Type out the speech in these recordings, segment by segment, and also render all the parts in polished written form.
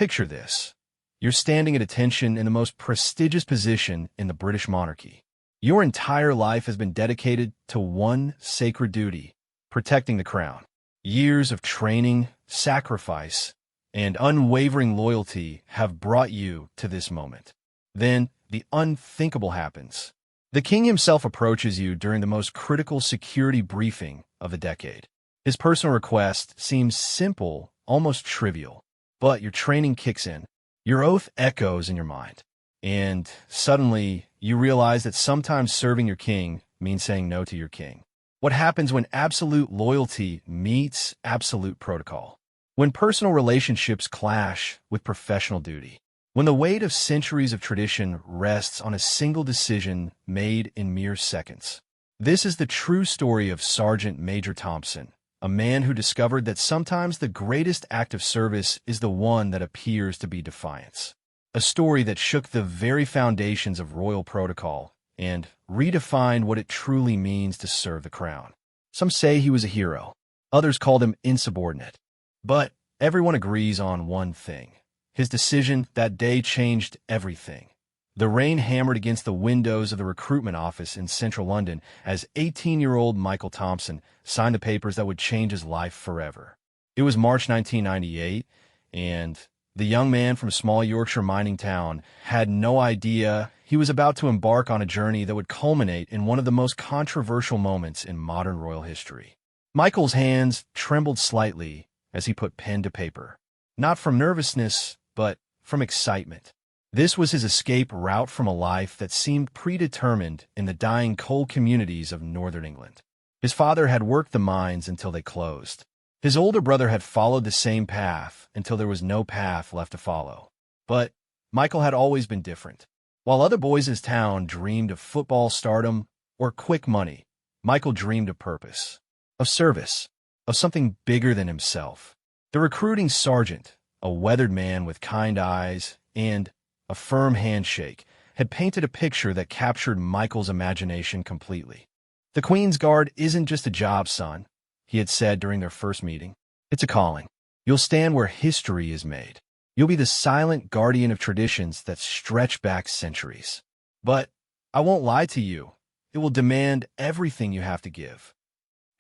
Picture this. You're standing at attention in the most prestigious position in the British monarchy. Your entire life has been dedicated to one sacred duty, protecting the crown. Years of training, sacrifice, and unwavering loyalty have brought you to this moment. Then, the unthinkable happens. The king himself approaches you during the most critical security briefing of the decade. His personal request seems simple, almost trivial, but your training kicks in. Your oath echoes in your mind, and suddenly you realize that sometimes serving your king means saying no to your king. What happens when absolute loyalty meets absolute protocol? When personal relationships clash with professional duty? When the weight of centuries of tradition rests on a single decision made in mere seconds? This is the true story of Sergeant Major Thompson, a man who discovered that sometimes the greatest act of service is the one that appears to be defiance. A story that shook the very foundations of royal protocol and redefined what it truly means to serve the crown. Some say he was a hero. Others called him insubordinate. But everyone agrees on one thing. His decision that day changed everything. The rain hammered against the windows of the recruitment office in central London as 18-year-old Michael Thompson signed the papers that would change his life forever. It was March 1998, and the young man from a small Yorkshire mining town had no idea he was about to embark on a journey that would culminate in one of the most controversial moments in modern royal history. Michael's hands trembled slightly as he put pen to paper, not from nervousness, but from excitement. This was his escape route from a life that seemed predetermined in the dying coal communities of northern England. His father had worked the mines until they closed. His older brother had followed the same path until there was no path left to follow. But Michael had always been different. While other boys in his town dreamed of football stardom or quick money, Michael dreamed of purpose, of service, of something bigger than himself. The recruiting sergeant, a weathered man with kind eyes and a firm handshake, had painted a picture that captured Michael's imagination completely. "The Queen's Guard isn't just a job, son," he had said during their first meeting. "It's a calling. You'll stand where history is made. You'll be the silent guardian of traditions that stretch back centuries. But I won't lie to you. It will demand everything you have to give.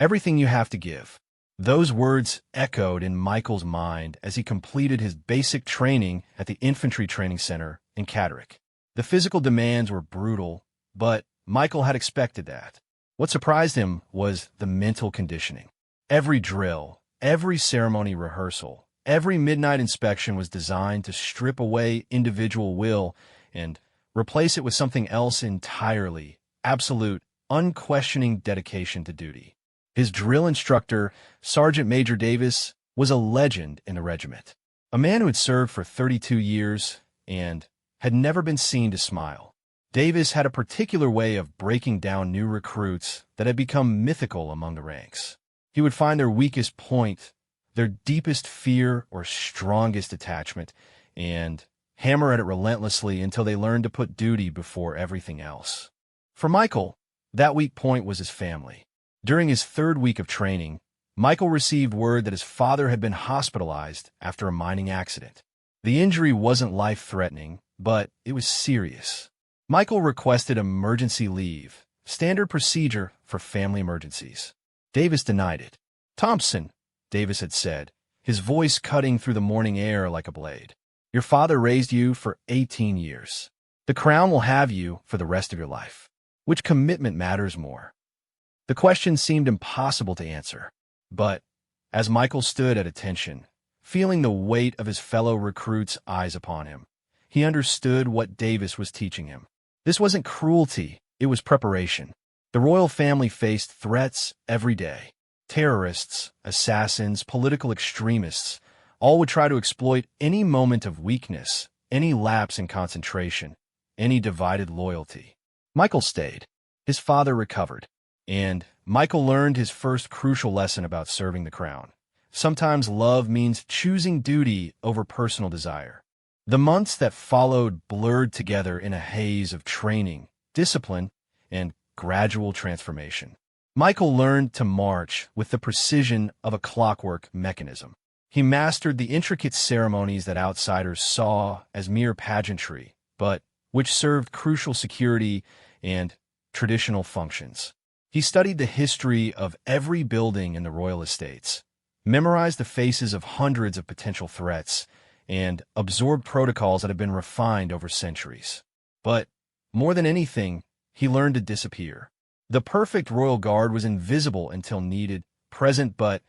Everything you have to give." Those words echoed in Michael's mind as he completed his basic training at the Infantry Training Center in Catterick. The physical demands were brutal, but Michael had expected that. What surprised him was the mental conditioning. Every drill, every ceremony rehearsal, every midnight inspection was designed to strip away individual will and replace it with something else entirely, absolute, unquestioning dedication to duty. His drill instructor, Sergeant Major Davis, was a legend in the regiment, a man who had served for 32 years and had never been seen to smile. Davis had a particular way of breaking down new recruits that had become mythical among the ranks. He would find their weakest point, their deepest fear or strongest attachment, and hammer at it relentlessly until they learned to put duty before everything else. For Michael, that weak point was his family. During his third week of training, Michael received word that his father had been hospitalized after a mining accident. The injury wasn't life-threatening, but it was serious. Michael requested emergency leave, standard procedure for family emergencies. Davis denied it. "Thompson," Davis had said, his voice cutting through the morning air like a blade, "your father raised you for 18 years. The crown will have you for the rest of your life. Which commitment matters more?" The question seemed impossible to answer, but as Michael stood at attention, feeling the weight of his fellow recruits' eyes upon him, he understood what Davis was teaching him. This wasn't cruelty, it was preparation. The royal family faced threats every day. Terrorists, assassins, political extremists, all would try to exploit any moment of weakness, any lapse in concentration, any divided loyalty. Michael stayed. His father recovered. And Michael learned his first crucial lesson about serving the crown. Sometimes love means choosing duty over personal desire. The months that followed blurred together in a haze of training, discipline, and gradual transformation. Michael learned to march with the precision of a clockwork mechanism. He mastered the intricate ceremonies that outsiders saw as mere pageantry, but which served crucial security and traditional functions. He studied the history of every building in the royal estates, memorized the faces of hundreds of potential threats, and absorbed protocols that have been refined over centuries. But more than anything, he learned to disappear. The perfect royal guard was invisible until needed, present but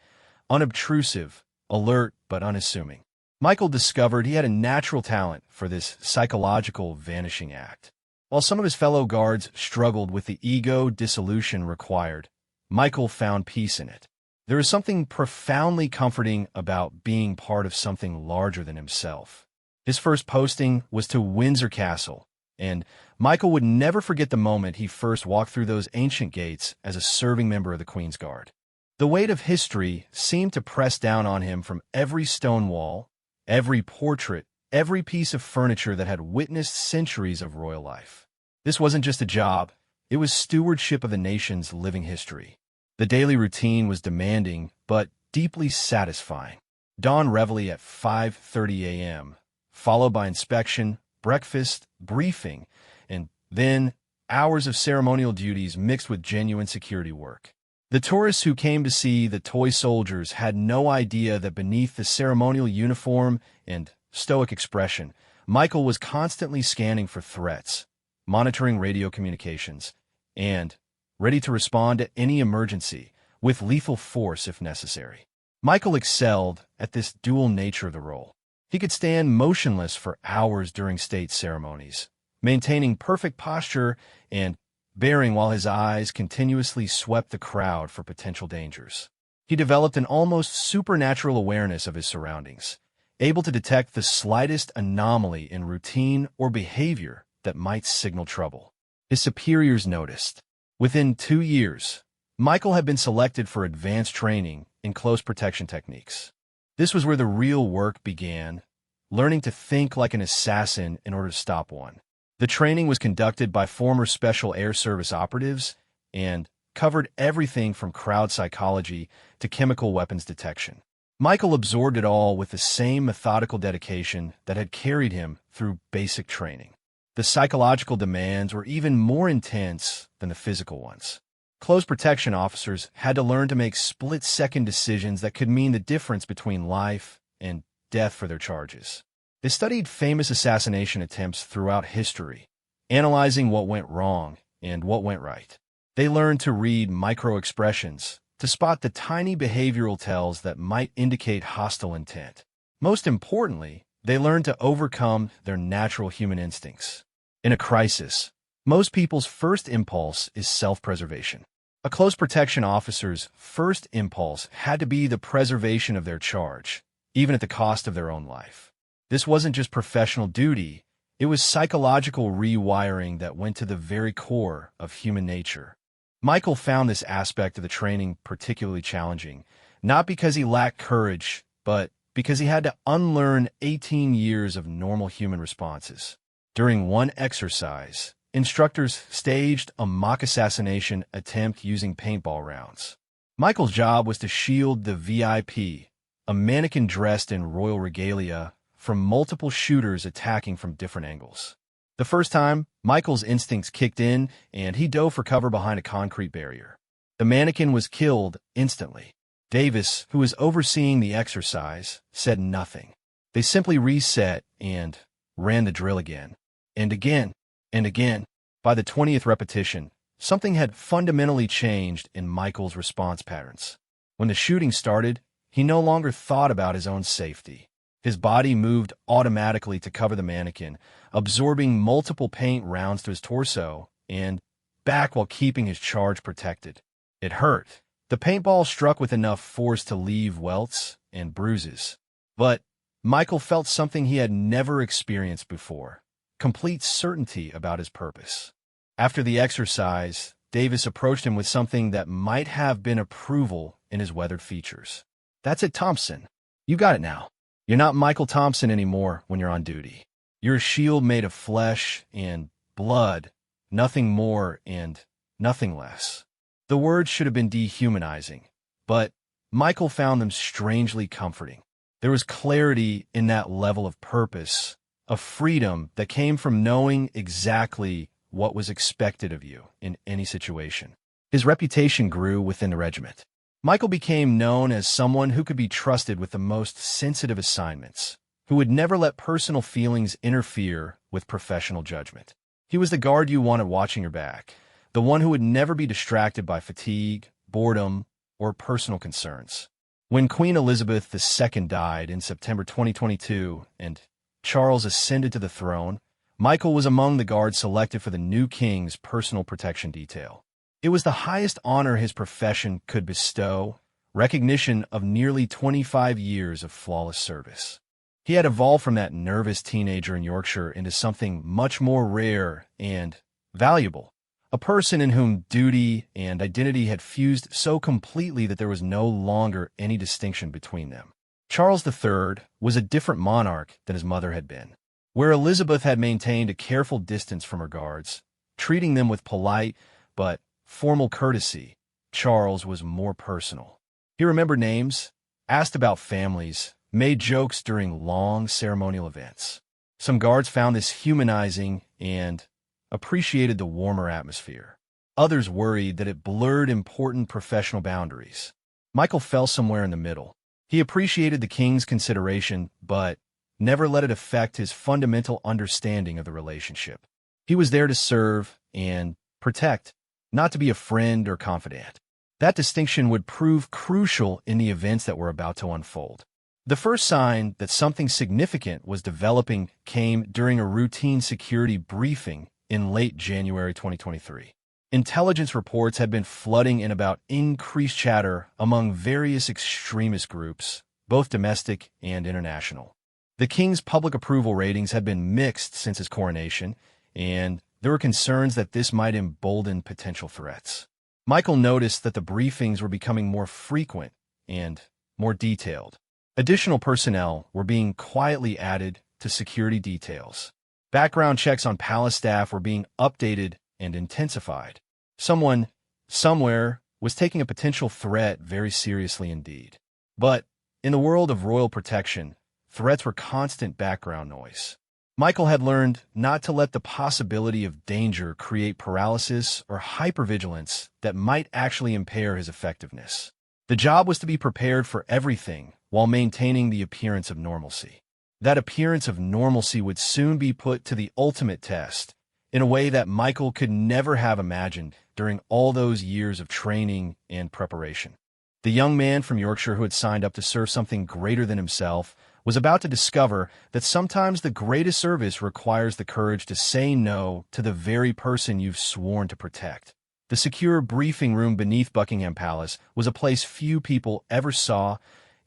unobtrusive, alert but unassuming. Michael discovered he had a natural talent for this psychological vanishing act. While some of his fellow guards struggled with the ego dissolution required, Michael found peace in it. There is something profoundly comforting about being part of something larger than himself. His first posting was to Windsor Castle, and Michael would never forget the moment he first walked through those ancient gates as a serving member of the Queen's Guard. The weight of history seemed to press down on him from every stone wall, every portrait, every piece of furniture that had witnessed centuries of royal life. This wasn't just a job, it was stewardship of the nation's living history. The daily routine was demanding, but deeply satisfying. Dawn reveille at 5:30 a.m., followed by inspection, breakfast, briefing, and then hours of ceremonial duties mixed with genuine security work. The tourists who came to see the toy soldiers had no idea that beneath the ceremonial uniform and stoic expression, Michael was constantly scanning for threats, monitoring radio communications, and ready to respond to any emergency, with lethal force if necessary. Michael excelled at this dual nature of the role. He could stand motionless for hours during state ceremonies, maintaining perfect posture and bearing while his eyes continuously swept the crowd for potential dangers. He developed an almost supernatural awareness of his surroundings, able to detect the slightest anomaly in routine or behavior that might signal trouble. His superiors noticed. Within 2 years, Michael had been selected for advanced training in close protection techniques. This was where the real work began, learning to think like an assassin in order to stop one. The training was conducted by former Special Air Service operatives and covered everything from crowd psychology to chemical weapons detection. Michael absorbed it all with the same methodical dedication that had carried him through basic training. The psychological demands were even more intense than the physical ones. Close protection officers had to learn to make split-second decisions that could mean the difference between life and death for their charges. They studied famous assassination attempts throughout history, analyzing what went wrong and what went right. They learned to read micro-expressions, to spot the tiny behavioral tells that might indicate hostile intent. Most importantly, they learned to overcome their natural human instincts. In a crisis, most people's first impulse is self-preservation. A close protection officer's first impulse had to be the preservation of their charge, even at the cost of their own life. This wasn't just professional duty, it was psychological rewiring that went to the very core of human nature. Michael found this aspect of the training particularly challenging, not because he lacked courage, but because he had to unlearn 18 years of normal human responses. During one exercise, instructors staged a mock assassination attempt using paintball rounds. Michael's job was to shield the VIP, a mannequin dressed in royal regalia, from multiple shooters attacking from different angles. The first time, Michael's instincts kicked in, and he dove for cover behind a concrete barrier. The mannequin was killed instantly. Davis, who was overseeing the exercise, said nothing. They simply reset and ran the drill again, and again, and again. By the 20th repetition, something had fundamentally changed in Michael's response patterns. When the shooting started, he no longer thought about his own safety. His body moved automatically to cover the mannequin, absorbing multiple paint rounds to his torso and back while keeping his charge protected. It hurt. The paintball struck with enough force to leave welts and bruises. But Michael felt something he had never experienced before, complete certainty about his purpose. After the exercise, Davis approached him with something that might have been approval in his weathered features. "That's it, Thompson. You got it now. You're not Michael Thompson anymore when you're on duty. You're a shield made of flesh and blood, nothing more and nothing less." The words should have been dehumanizing, but Michael found them strangely comforting. There was clarity in that level of purpose, a freedom that came from knowing exactly what was expected of you in any situation. His reputation grew within the regiment. Michael became known as someone who could be trusted with the most sensitive assignments, who would never let personal feelings interfere with professional judgment. He was the guard you wanted watching your back, the one who would never be distracted by fatigue, boredom, or personal concerns. When Queen Elizabeth II died in September 2022 and Charles ascended to the throne, Michael was among the guards selected for the new king's personal protection detail. It was the highest honor his profession could bestow, recognition of nearly 25 years of flawless service. He had evolved from that nervous teenager in Yorkshire into something much more rare and valuable, a person in whom duty and identity had fused so completely that there was no longer any distinction between them. Charles III was a different monarch than his mother had been. Where Elizabeth had maintained a careful distance from her guards, treating them with polite but formal courtesy, Charles was more personal. He remembered names, asked about families, made jokes during long ceremonial events. Some guards found this humanizing and appreciated the warmer atmosphere. Others worried that it blurred important professional boundaries. Michael fell somewhere in the middle. He appreciated the king's consideration, but never let it affect his fundamental understanding of the relationship. He was there to serve and protect, not to be a friend or confidant. That distinction would prove crucial in the events that were about to unfold. The first sign that something significant was developing came during a routine security briefing in late January 2023. Intelligence reports had been flooding in about increased chatter among various extremist groups, both domestic and international. The king's public approval ratings had been mixed since his coronation, and there were concerns that this might embolden potential threats. Michael noticed that the briefings were becoming more frequent and more detailed. Additional personnel were being quietly added to security details. Background checks on palace staff were being updated and intensified. Someone, somewhere, was taking a potential threat very seriously indeed. But in the world of royal protection, threats were constant background noise. Michael had learned not to let the possibility of danger create paralysis or hypervigilance that might actually impair his effectiveness. The job was to be prepared for everything while maintaining the appearance of normalcy. That appearance of normalcy would soon be put to the ultimate test in a way that Michael could never have imagined during all those years of training and preparation. The young man from Yorkshire who had signed up to serve something greater than himself was about to discover that sometimes the greatest service requires the courage to say no to the very person you've sworn to protect. The secure briefing room beneath Buckingham Palace was a place few people ever saw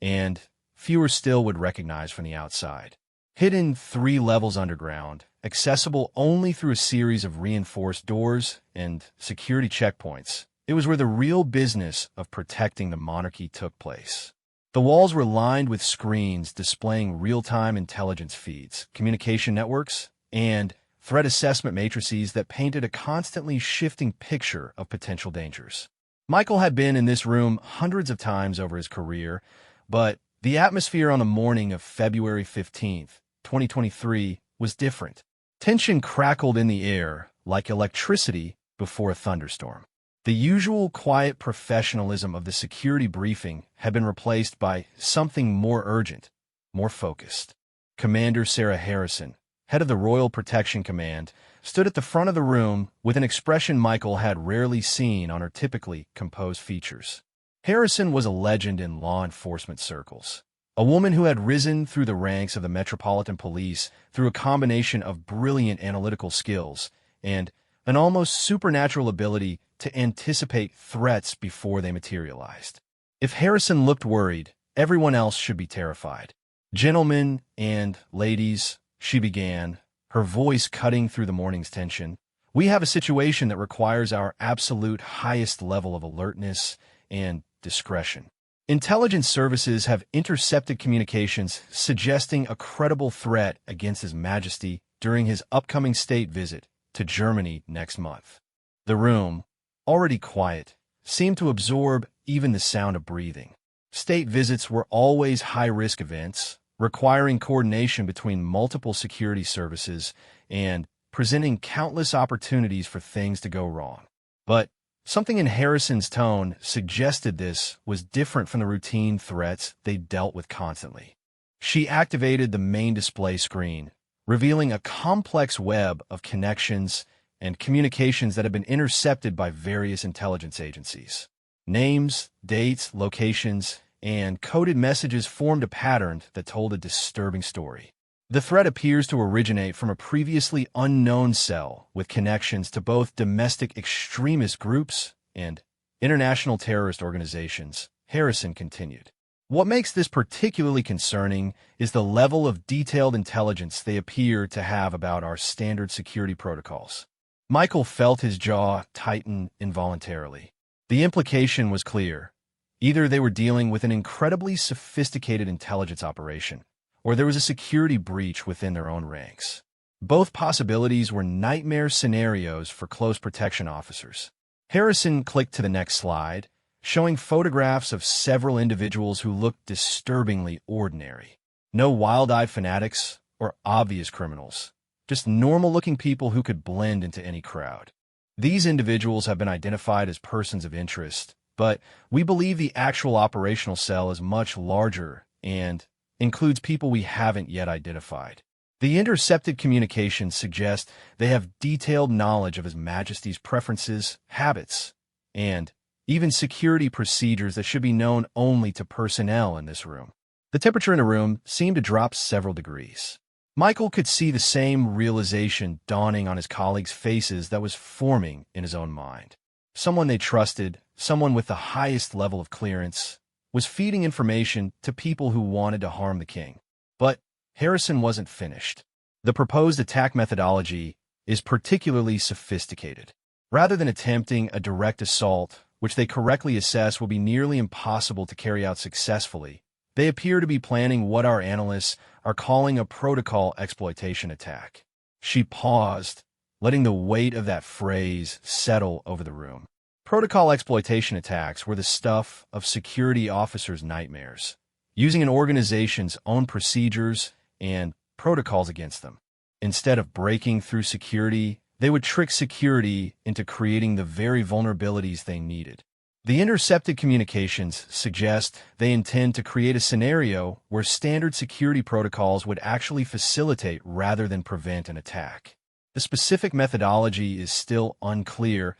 and fewer still would recognize from the outside. Hidden 3 levels underground, accessible only through a series of reinforced doors and security checkpoints, it was where the real business of protecting the monarchy took place. The walls were lined with screens displaying real-time intelligence feeds, communication networks, and threat assessment matrices that painted a constantly shifting picture of potential dangers. Michael had been in this room hundreds of times over his career, but the atmosphere on the morning of February 15th, 2023, was different. Tension crackled in the air like electricity before a thunderstorm. The usual quiet professionalism of the security briefing had been replaced by something more urgent, more focused. Commander Sarah Harrison, head of the Royal Protection Command, stood at the front of the room with an expression Michael had rarely seen on her typically composed features. Harrison was a legend in law enforcement circles, a woman who had risen through the ranks of the Metropolitan Police through a combination of brilliant analytical skills and an almost supernatural ability to anticipate threats before they materialized. If Harrison looked worried, everyone else should be terrified. "Gentlemen and ladies," she began, her voice cutting through the morning's tension, "we have a situation that requires our absolute highest level of alertness and discretion. Intelligence services have intercepted communications suggesting a credible threat against His Majesty during his upcoming state visit to Germany next month." The room, already quiet, seemed to absorb even the sound of breathing. State visits were always high-risk events, requiring coordination between multiple security services and presenting countless opportunities for things to go wrong. But something in Harrison's tone suggested this was different from the routine threats they dealt with constantly. She activated the main display screen, revealing a complex web of connections and communications that had been intercepted by various intelligence agencies. Names, dates, locations, and coded messages formed a pattern that told a disturbing story. The threat appears to originate from a previously unknown cell with connections to both domestic extremist groups and international terrorist organizations, Harrison continued. What makes this particularly concerning is the level of detailed intelligence they appear to have about our standard security protocols. Michael felt his jaw tighten involuntarily. The implication was clear. Either they were dealing with an incredibly sophisticated intelligence operation, or there was a security breach within their own ranks. Both possibilities were nightmare scenarios for close protection officers. Harrison clicked to the next slide, showing photographs of several individuals who looked disturbingly ordinary. No wild-eyed fanatics or obvious criminals, just normal-looking people who could blend into any crowd. These individuals have been identified as persons of interest, but we believe the actual operational cell is much larger and includes people we haven't yet identified. The intercepted communications suggest they have detailed knowledge of His Majesty's preferences, habits, and even security procedures that should be known only to personnel in this room. The temperature in the room seemed to drop several degrees. Michael could see the same realization dawning on his colleagues' faces that was forming in his own mind. Someone they trusted, someone with the highest level of clearance, was feeding information to people who wanted to harm the king. But Harrison wasn't finished. The proposed attack methodology is particularly sophisticated. Rather than attempting a direct assault, which they correctly assess will be nearly impossible to carry out successfully, they appear to be planning what our analysts are calling a protocol exploitation attack. She paused, letting the weight of that phrase settle over the room. Protocol exploitation attacks were the stuff of security officers' nightmares, using an organization's own procedures and protocols against them. Instead of breaking through security, they would trick security into creating the very vulnerabilities they needed. The intercepted communications suggest they intend to create a scenario where standard security protocols would actually facilitate rather than prevent an attack. The specific methodology is still unclear,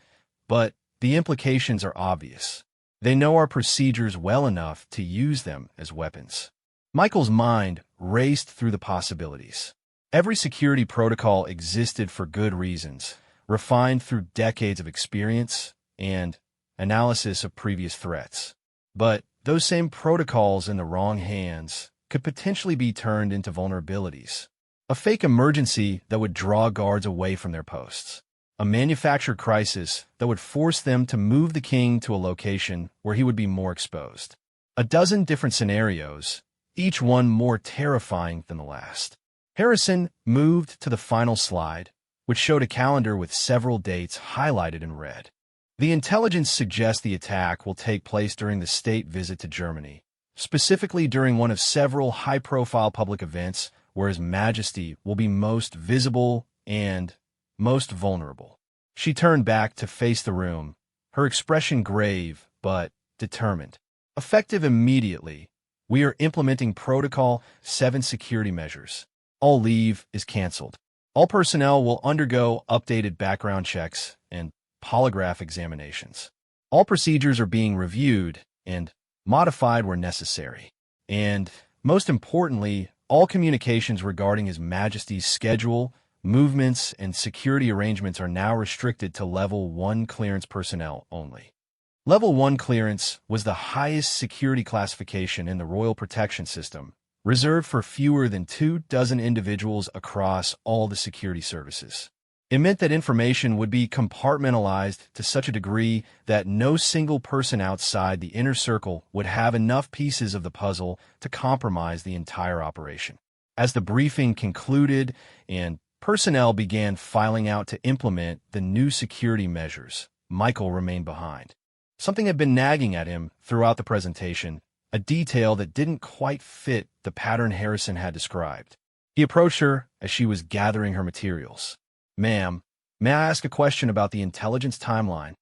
but the implications are obvious. They know our procedures well enough to use them as weapons. Michael's mind raced through the possibilities. Every security protocol existed for good reasons, refined through decades of experience and analysis of previous threats. But those same protocols in the wrong hands could potentially be turned into vulnerabilities. A fake emergency that would draw guards away from their posts. A manufactured crisis that would force them to move the king to a location where he would be more exposed. A dozen different scenarios, each one more terrifying than the last. Harrison moved to the final slide, which showed a calendar with several dates highlighted in red. The intelligence suggests the attack will take place during the state visit to Germany, specifically during one of several high-profile public events where His Majesty will be most visible and most vulnerable. She turned back to face the room, her expression grave but determined. Effective immediately, we are implementing Protocol 7 security measures. All leave is canceled. All personnel will undergo updated background checks and polygraph examinations. All procedures are being reviewed and modified where necessary. And, most importantly, all communications regarding His Majesty's schedule, movements, and security arrangements are now restricted to Level 1 clearance personnel only. Level 1 clearance was the highest security classification in the Royal Protection System, reserved for fewer than 24 individuals across all the security services. It meant that information would be compartmentalized to such a degree that no single person outside the inner circle would have enough pieces of the puzzle to compromise the entire operation. As the briefing concluded and personnel began filing out to implement the new security measures, Michael remained behind. Something had been nagging at him throughout the presentation, a detail that didn't quite fit the pattern Harrison had described. He approached her as she was gathering her materials. "Ma'am, may I ask a question about the intelligence timeline?"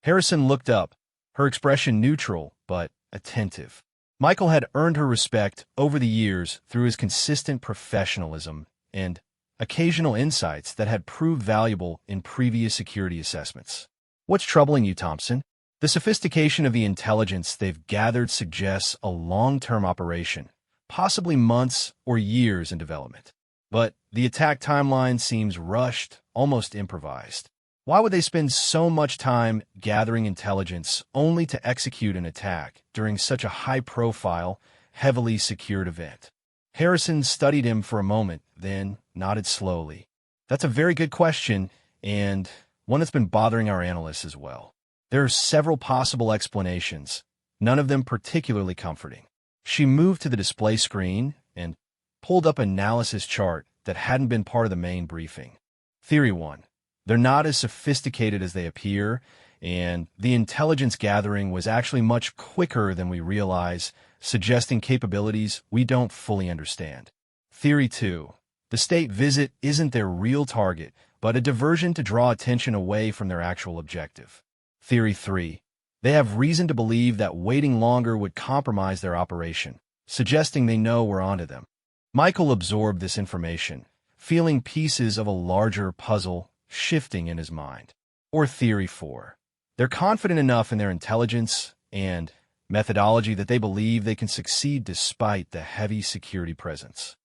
Harrison looked up, her expression neutral but attentive. Michael had earned her respect over the years through his consistent professionalism and occasional insights that had proved valuable in previous security assessments. "What's troubling you, Thompson?" The sophistication of the intelligence they've gathered suggests a long-term operation, possibly months or years in development. But the attack timeline seems rushed, almost improvised. Why would they spend so much time gathering intelligence only to execute an attack during such a high-profile, heavily secured event? Harrison studied him for a moment, then nodded slowly. "That's a very good question, and one that's been bothering our analysts as well. There are several possible explanations, none of them particularly comforting." She moved to the display screen and pulled up an analysis chart that hadn't been part of the main briefing. Theory 1. They're not as sophisticated as they appear, and the intelligence gathering was actually much quicker than we realize, suggesting capabilities we don't fully understand. Theory 2. The state visit isn't their real target, but a diversion to draw attention away from their actual objective. Theory 3. They have reason to believe that waiting longer would compromise their operation, suggesting they know we're onto them. Michael absorbed this information, feeling pieces of a larger puzzle shifting in his mind. Or Theory 4. They're confident enough in their intelligence and methodology that they believe they can succeed despite the heavy security presence.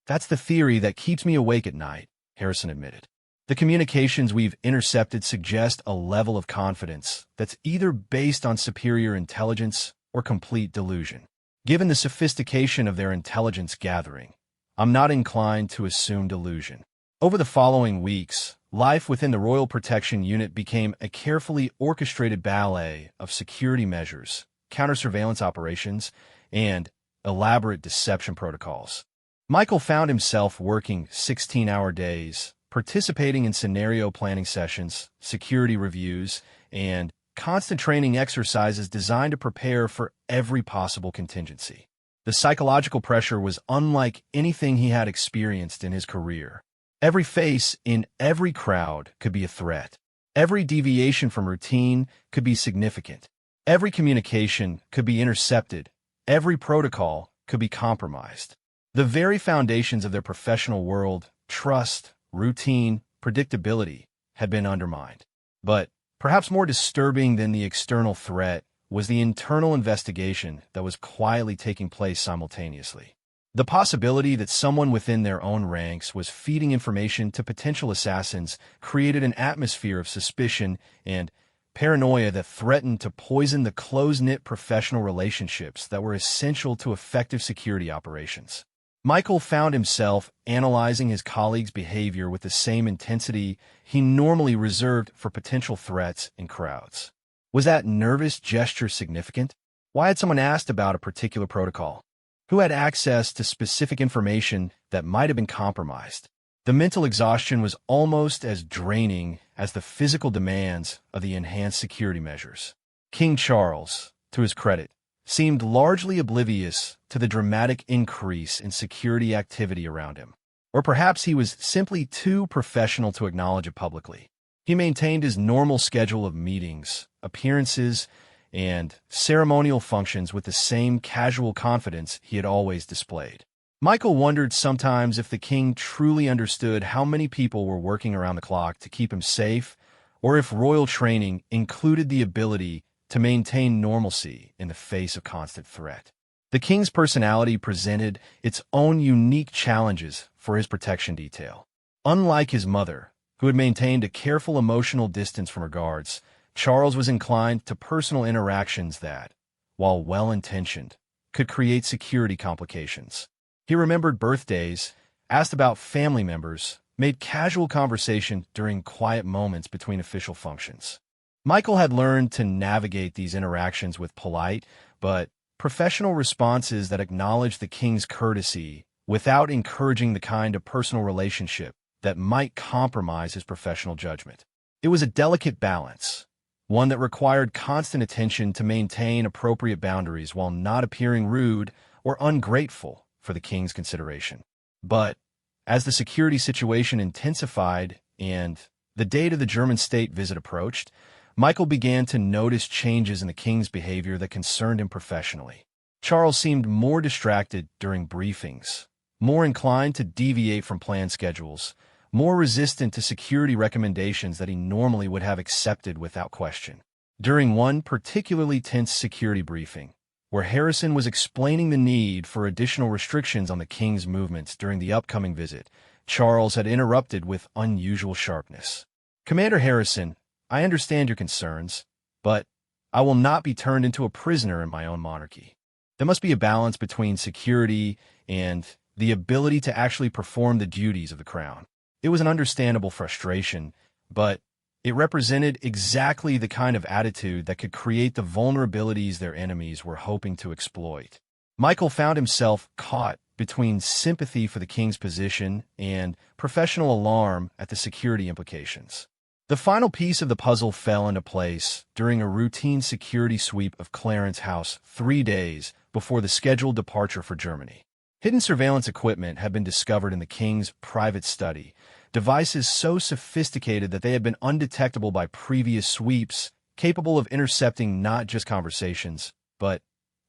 "That's the theory that keeps me awake at night," Harrison admitted. "The communications we've intercepted suggest a level of confidence that's either based on superior intelligence or complete delusion. Given the sophistication of their intelligence gathering, I'm not inclined to assume delusion." Over the following weeks, life within the Royal Protection Unit became a carefully orchestrated ballet of security measures, counter-surveillance operations, and elaborate deception protocols. Michael found himself working 16-hour days, participating in scenario planning sessions, security reviews, and constant training exercises designed to prepare for every possible contingency. The psychological pressure was unlike anything he had experienced in his career. Every face in every crowd could be a threat. Every deviation from routine could be significant. Every communication could be intercepted. Every protocol could be compromised. The very foundations of their professional world, trust, routine, predictability, had been undermined. But perhaps more disturbing than the external threat was the internal investigation that was quietly taking place simultaneously. The possibility that someone within their own ranks was feeding information to potential assassins created an atmosphere of suspicion and paranoia that threatened to poison the close-knit professional relationships that were essential to effective security operations. Michael found himself analyzing his colleagues' behavior with the same intensity he normally reserved for potential threats in crowds. Was that nervous gesture significant? Why had someone asked about a particular protocol? Who had access to specific information that might have been compromised? The mental exhaustion was almost as draining as the physical demands of the enhanced security measures. King Charles, to his credit, seemed largely oblivious to the dramatic increase in security activity around him. Or perhaps he was simply too professional to acknowledge it publicly. He maintained his normal schedule of meetings, appearances, and ceremonial functions with the same casual confidence he had always displayed. Michael wondered sometimes if the king truly understood how many people were working around the clock to keep him safe, or if royal training included the ability to maintain normalcy in the face of constant threat. The king's personality presented its own unique challenges for his protection detail. Unlike his mother, who had maintained a careful emotional distance from her guards, Charles was inclined to personal interactions that, while well-intentioned, could create security complications. He remembered birthdays, asked about family members, made casual conversation during quiet moments between official functions. Michael had learned to navigate these interactions with polite but professional responses that acknowledged the king's courtesy without encouraging the kind of personal relationship that might compromise his professional judgment. It was a delicate balance, one that required constant attention to maintain appropriate boundaries while not appearing rude or ungrateful for the king's consideration. But as the security situation intensified and the date of the German state visit approached, Michael began to notice changes in the king's behavior that concerned him professionally. Charles seemed more distracted during briefings, more inclined to deviate from planned schedules, more resistant to security recommendations that he normally would have accepted without question. During one particularly tense security briefing, where Harrison was explaining the need for additional restrictions on the king's movements during the upcoming visit, Charles had interrupted with unusual sharpness. "Commander Harrison, I understand your concerns, but I will not be turned into a prisoner in my own monarchy. There must be a balance between security and the ability to actually perform the duties of the crown." It was an understandable frustration, but it represented exactly the kind of attitude that could create the vulnerabilities their enemies were hoping to exploit. Michael found himself caught between sympathy for the king's position and professional alarm at the security implications. The final piece of the puzzle fell into place during a routine security sweep of Clarence House 3 days before the scheduled departure for Germany. Hidden surveillance equipment had been discovered in the king's private study, devices so sophisticated that they had been undetectable by previous sweeps, capable of intercepting not just conversations, but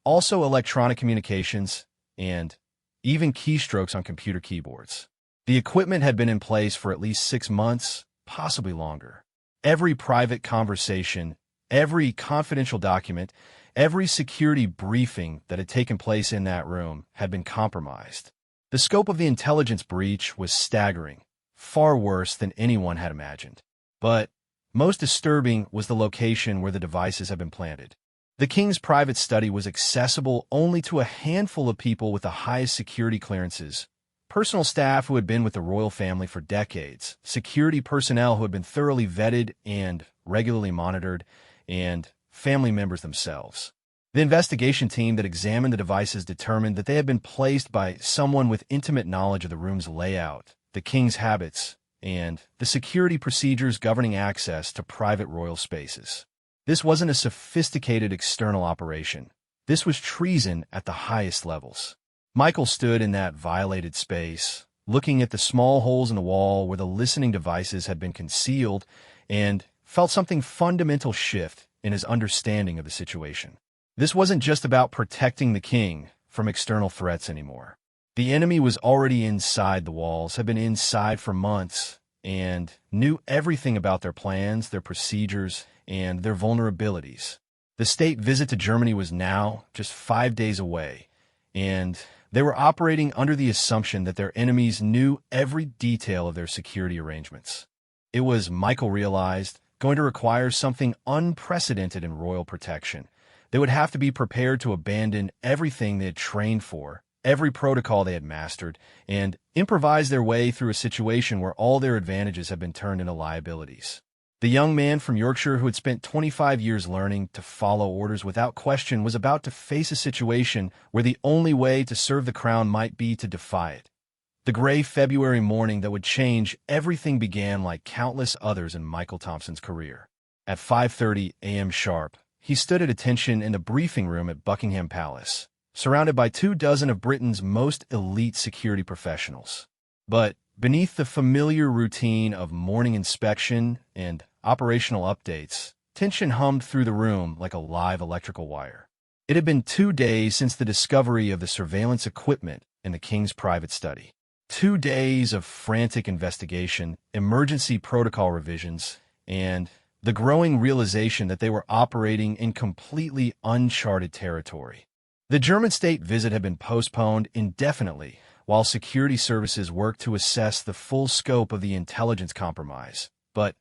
also electronic communications and even keystrokes on computer keyboards. The equipment had been in place for at least 6 months, possibly longer. Every private conversation, every confidential document, every security briefing that had taken place in that room had been compromised. The scope of the intelligence breach was staggering, far worse than anyone had imagined. But most disturbing was the location where the devices had been planted. The king's private study was accessible only to a handful of people with the highest security clearances: personal staff who had been with the royal family for decades, security personnel who had been thoroughly vetted and regularly monitored, and family members themselves. The investigation team that examined the devices determined that they had been placed by someone with intimate knowledge of the room's layout, the king's habits, and the security procedures governing access to private royal spaces. This wasn't a sophisticated external operation. This was treason at the highest levels. Michael stood in that violated space, looking at the small holes in the wall where the listening devices had been concealed, and felt something fundamental shift in his understanding of the situation. This wasn't just about protecting the king from external threats anymore. The enemy was already inside the walls, had been inside for months, and knew everything about their plans, their procedures, and their vulnerabilities. The state visit to Germany was now just 5 days away, and they were operating under the assumption that their enemies knew every detail of their security arrangements. It was, Michael realized, going to require something unprecedented in royal protection. They would have to be prepared to abandon everything they had trained for, every protocol they had mastered, and improvise their way through a situation where all their advantages had been turned into liabilities. The young man from Yorkshire who had spent 25 years learning to follow orders without question was about to face a situation where the only way to serve the crown might be to defy it. The gray February morning that would change everything began like countless others in Michael Thompson's career. At 5:30 a.m. sharp, he stood at attention in the briefing room at Buckingham Palace, surrounded by 24 of Britain's most elite security professionals. But beneath the familiar routine of morning inspection and operational updates, tension hummed through the room like a live electrical wire. It had been 2 days since the discovery of the surveillance equipment in the king's private study. 2 days of frantic investigation, emergency protocol revisions, and the growing realization that they were operating in completely uncharted territory. The German state visit had been postponed indefinitely while security services worked to assess the full scope of the intelligence compromise. But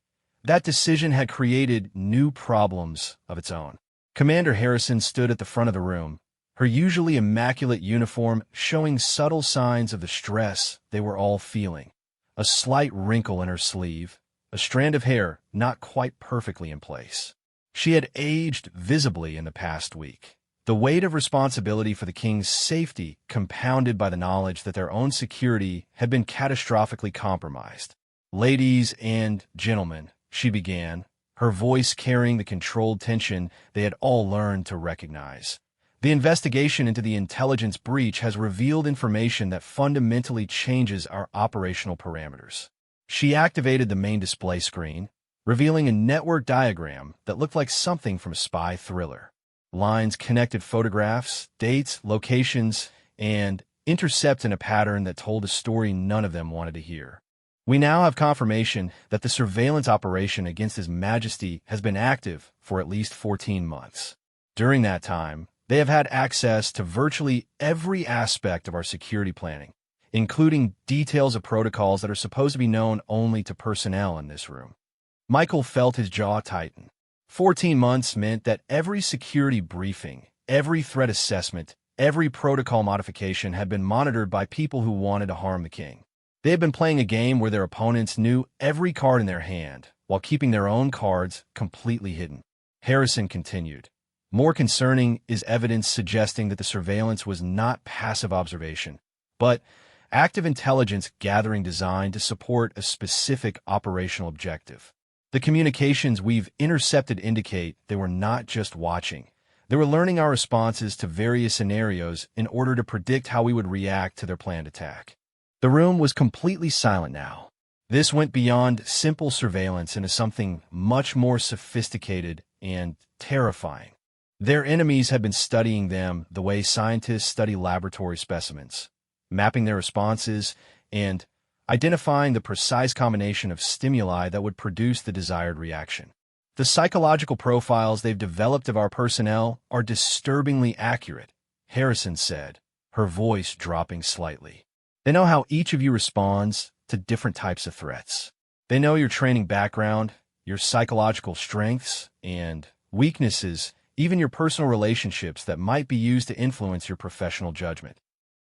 that decision had created new problems of its own. Commander Harrison stood at the front of the room, her usually immaculate uniform showing subtle signs of the stress they were all feeling. A slight wrinkle in her sleeve, a strand of hair not quite perfectly in place. She had aged visibly in the past week. The weight of responsibility for the king's safety compounded by the knowledge that their own security had been catastrophically compromised. "Ladies and gentlemen," she began, her voice carrying the controlled tension they had all learned to recognize. The investigation into the intelligence breach has revealed information that fundamentally changes our operational parameters. She activated the main display screen, revealing a network diagram that looked like something from a spy thriller. Lines connected photographs, dates, locations, and intercepts in a pattern that told a story none of them wanted to hear. We now have confirmation that the surveillance operation against His Majesty has been active for at least 14 months. During that time, they have had access to virtually every aspect of our security planning, including details of protocols that are supposed to be known only to personnel in this room. Michael felt his jaw tighten. 14 months meant that every security briefing, every threat assessment, every protocol modification had been monitored by people who wanted to harm the king. They had been playing a game where their opponents knew every card in their hand, while keeping their own cards completely hidden. Harrison continued. More concerning is evidence suggesting that the surveillance was not passive observation, but active intelligence gathering designed to support a specific operational objective. The communications we've intercepted indicate they were not just watching. They were learning our responses to various scenarios in order to predict how we would react to their planned attack. The room was completely silent now. This went beyond simple surveillance into something much more sophisticated and terrifying. Their enemies had been studying them the way scientists study laboratory specimens, mapping their responses and identifying the precise combination of stimuli that would produce the desired reaction. The psychological profiles they've developed of our personnel are disturbingly accurate, Harrison said, her voice dropping slightly. They know how each of you responds to different types of threats. They know your training background, your psychological strengths and weaknesses, even your personal relationships that might be used to influence your professional judgment.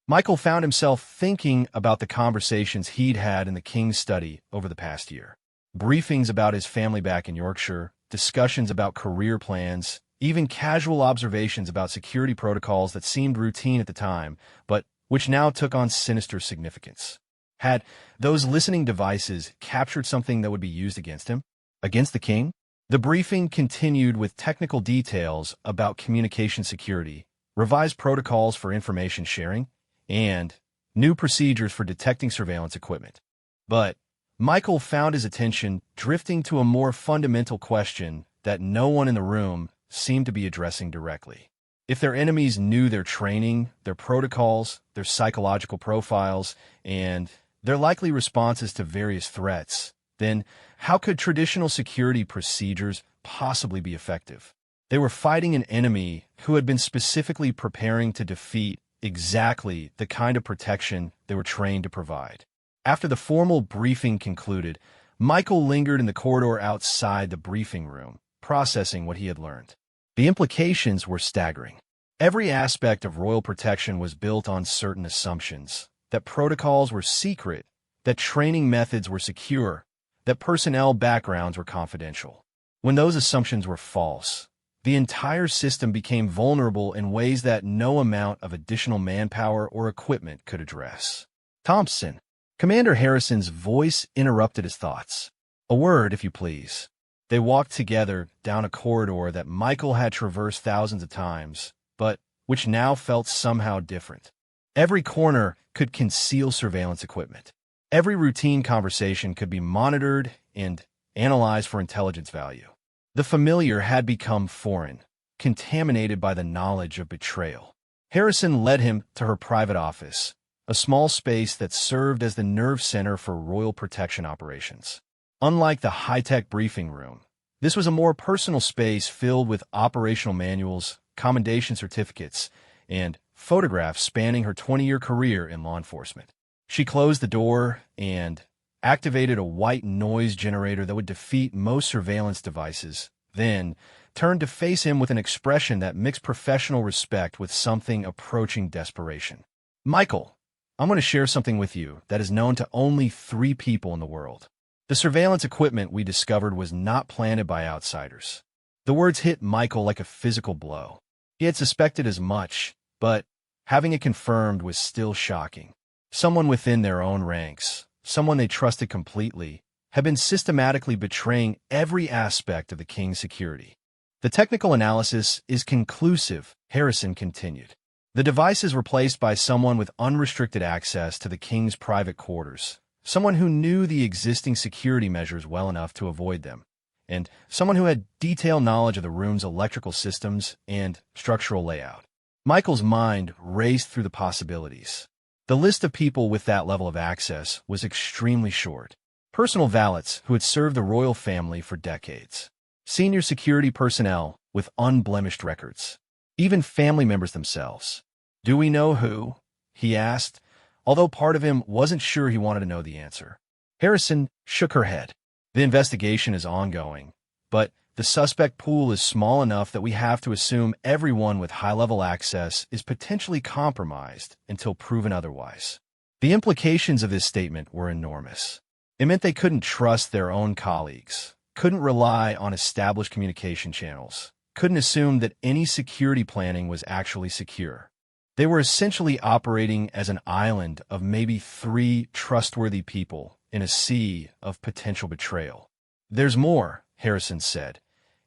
Michael found himself thinking about the conversations he'd had in the king's study over the past year. Briefings about his family back in Yorkshire, discussions about career plans, even casual observations about security protocols that seemed routine at the time, but which now took on sinister significance. Had those listening devices captured something that would be used against him? Against the king? The briefing continued with technical details about communication security, revised protocols for information sharing, and new procedures for detecting surveillance equipment. But Michael found his attention drifting to a more fundamental question that no one in the room seemed to be addressing directly. If their enemies knew their training, their protocols, their psychological profiles, and their likely responses to various threats, then how could traditional security procedures possibly be effective? They were fighting an enemy who had been specifically preparing to defeat exactly the kind of protection they were trained to provide. After the formal briefing concluded, Michael lingered in the corridor outside the briefing room, processing what he had learned. The implications were staggering. Every aspect of royal protection was built on certain assumptions, that protocols were secret, that training methods were secure, that personnel backgrounds were confidential. When those assumptions were false, the entire system became vulnerable in ways that no amount of additional manpower or equipment could address. Thompson. Commander Harrison's voice interrupted his thoughts. A word, if you please. They walked together down a corridor that Michael had traversed thousands of times, but which now felt somehow different. Every corner could conceal surveillance equipment. Every routine conversation could be monitored and analyzed for intelligence value. The familiar had become foreign, contaminated by the knowledge of betrayal. Harrison led him to her private office, a small space that served as the nerve center for royal protection operations. Unlike the high-tech briefing room, this was a more personal space filled with operational manuals, commendation certificates, and photographs spanning her 20-year career in law enforcement. She closed the door and activated a white noise generator that would defeat most surveillance devices, then turned to face him with an expression that mixed professional respect with something approaching desperation. Michael, I'm going to share something with you that is known to only 3 people in the world. The surveillance equipment we discovered was not planted by outsiders. The words hit Michael like a physical blow. He had suspected as much, but having it confirmed was still shocking. Someone within their own ranks, someone they trusted completely, had been systematically betraying every aspect of the king's security. The technical analysis is conclusive, Harrison continued. The devices were placed by someone with unrestricted access to the king's private quarters, someone who knew the existing security measures well enough to avoid them, and someone who had detailed knowledge of the room's electrical systems and structural layout. Michael's mind raced through the possibilities. The list of people with that level of access was extremely short. Personal valets who had served the royal family for decades. Senior security personnel with unblemished records. Even family members themselves. "Do we know who?" he asked, although part of him wasn't sure he wanted to know the answer. Harrison shook her head. "The investigation is ongoing, but the suspect pool is small enough that we have to assume everyone with high-level access is potentially compromised until proven otherwise." The implications of this statement were enormous. It meant they couldn't trust their own colleagues, couldn't rely on established communication channels, couldn't assume that any security planning was actually secure. They were essentially operating as an island of maybe 3 trustworthy people in a sea of potential betrayal. "There's more," Harrison said,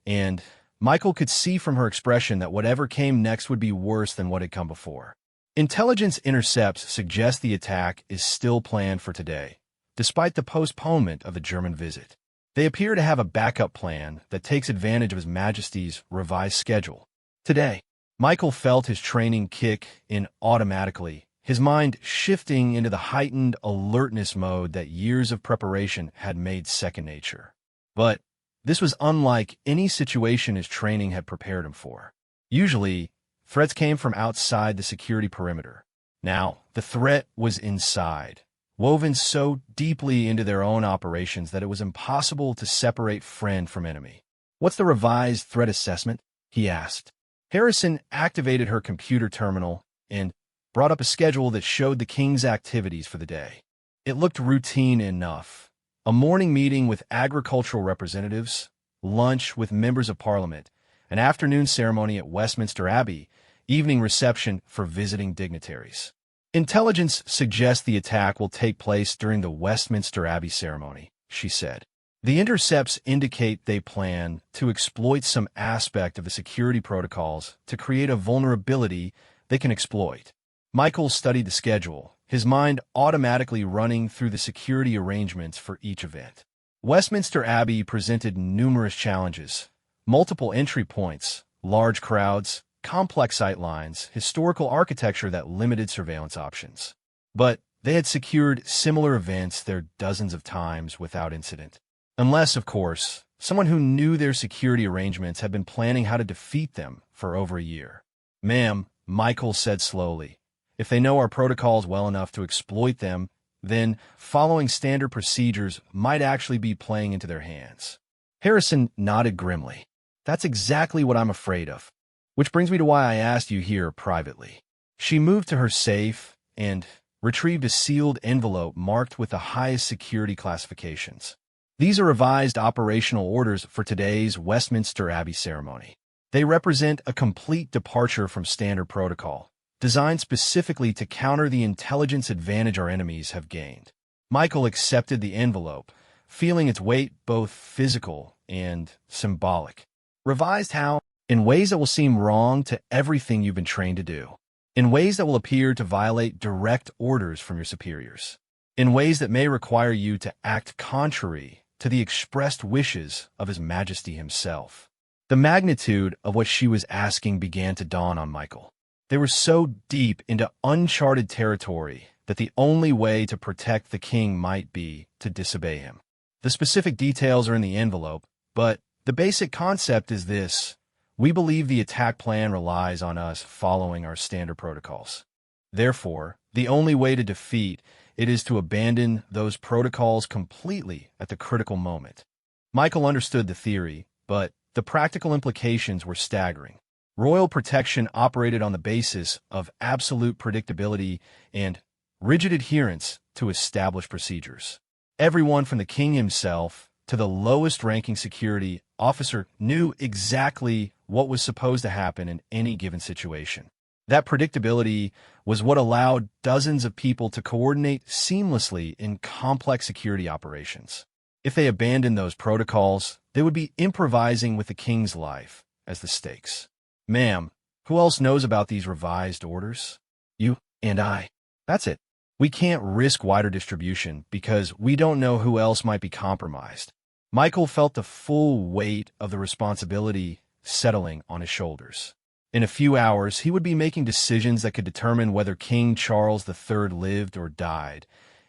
and Michael could see from her expression that whatever came next would be worse than what had come before. Intelligence intercepts suggest the attack is still planned for today, despite the postponement of the German visit. They appear to have a backup plan that takes advantage of His Majesty's revised schedule. Today, Michael felt his training kick in automatically, his mind shifting into the heightened alertness mode that years of preparation had made second nature. But this was unlike any situation his training had prepared him for. Usually, threats came from outside the security perimeter. Now, the threat was inside, woven so deeply into their own operations that it was impossible to separate friend from enemy. "What's the revised threat assessment?" he asked. Harrison activated her computer terminal and brought up a schedule that showed the king's activities for the day. It looked routine enough. A morning meeting with agricultural representatives, lunch with members of parliament, an afternoon ceremony at Westminster Abbey, evening reception for visiting dignitaries. "Intelligence suggests the attack will take place during the Westminster Abbey ceremony," she said. "The intercepts indicate they plan to exploit some aspect of the security protocols to create a vulnerability they can exploit." Michael studied the schedule, his mind automatically running through the security arrangements for each event. Westminster Abbey presented numerous challenges: multiple entry points, large crowds, complex sight lines, historical architecture that limited surveillance options. But they had secured similar events there dozens of times without incident. Unless, of course, someone who knew their security arrangements had been planning how to defeat them for over a year. "Ma'am," Michael said slowly, "if they know our protocols well enough to exploit them, then following standard procedures might actually be playing into their hands." Harrison nodded grimly. "That's exactly what I'm afraid of. Which brings me to why I asked you here privately." She moved to her safe and retrieved a sealed envelope marked with the highest security classifications. "These are revised operational orders for today's Westminster Abbey ceremony. They represent a complete departure from standard protocol, designed specifically to counter the intelligence advantage our enemies have gained." Michael accepted the envelope, feeling its weight both physical and symbolic. "Revised how?" "In ways that will seem wrong to everything you've been trained to do. In ways that will appear to violate direct orders from your superiors. In ways that may require you to act contrary to the expressed wishes of His Majesty himself." The magnitude of what she was asking began to dawn on Michael. They were so deep into uncharted territory that the only way to protect the king might be to disobey him. The specific details are in the envelope, but the basic concept is this: we believe the attack plan relies on us following our standard protocols. Therefore, the only way to defeat it is to abandon those protocols completely at the critical moment. Michael understood the theory, but the practical implications were staggering. Royal protection operated on the basis of absolute predictability and rigid adherence to established procedures. Everyone from the king himself to the lowest-ranking security officer knew exactly what was supposed to happen in any given situation. That predictability was what allowed dozens of people to coordinate seamlessly in complex security operations. If they abandoned those protocols, they would be improvising with the king's life as the stakes. Ma'am, who else knows about these revised orders? You and I. That's it. We can't risk wider distribution because we don't know who else might be compromised. Michael felt the full weight of the responsibility settling on his shoulders. In a few hours, he would be making decisions that could determine whether King Charles III lived or died,